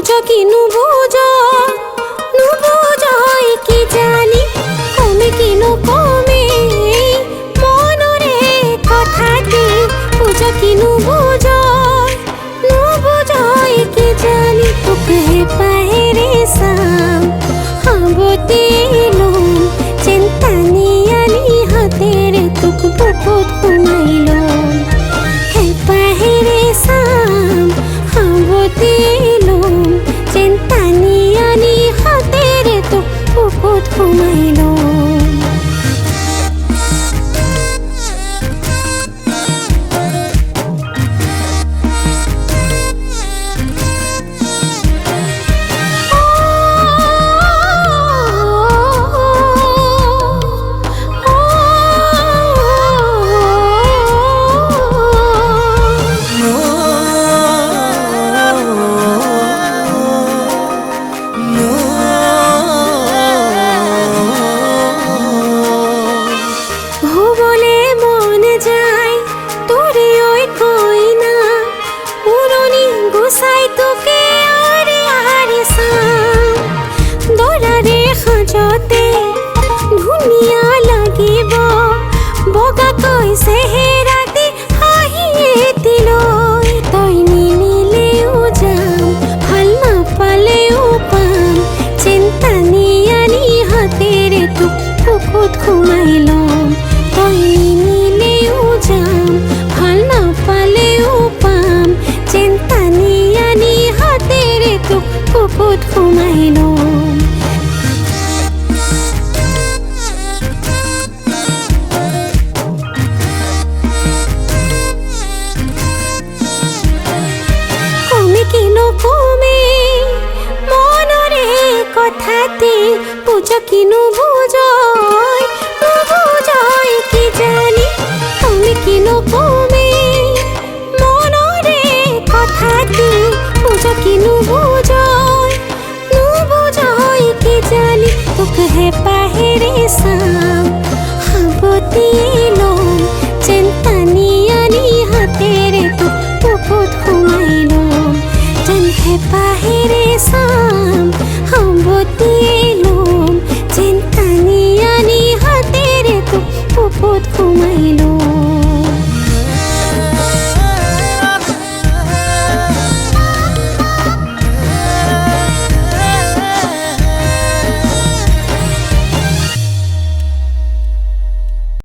বুঝো কি নুবুঝো নুবুঝোই কি জানি কমে কি কমে মনরে কথাটি বুঝো কি নুবুঝো নুবুঝোই কি জানি তোকে পাহেরে সাম হাবতে লোম চিন্তা নিয়ানি হাতের তুক বুকুত ঘুমাইলো হে পাহেরে সাম হাবতে লোম চিন্তা নিয়ানি হাতের তুক বুকুত ঘুমাইলো ভুবনে মন যায় তোরে ওই কই না পুরনি গোসাই তোকে আরে আরে সাম দরারে খাজতে ধুনিয়া লাগিব বগা কই সেহেরাতে হাহিয়ে দিলই তই নিনিলেও যাম ভাল না পালেও পাম চিন্তা নিয়ানি হাতের তুক বুকুত ঘুমাইলম তই নিনিলেও যাম ভাল না পালেও পাম চিন্তা নিয়ানি হাতের তুক বুকুত ঘুমাইলম কমে কি কমে মনরে কথাতে বুঝো কি বুঝো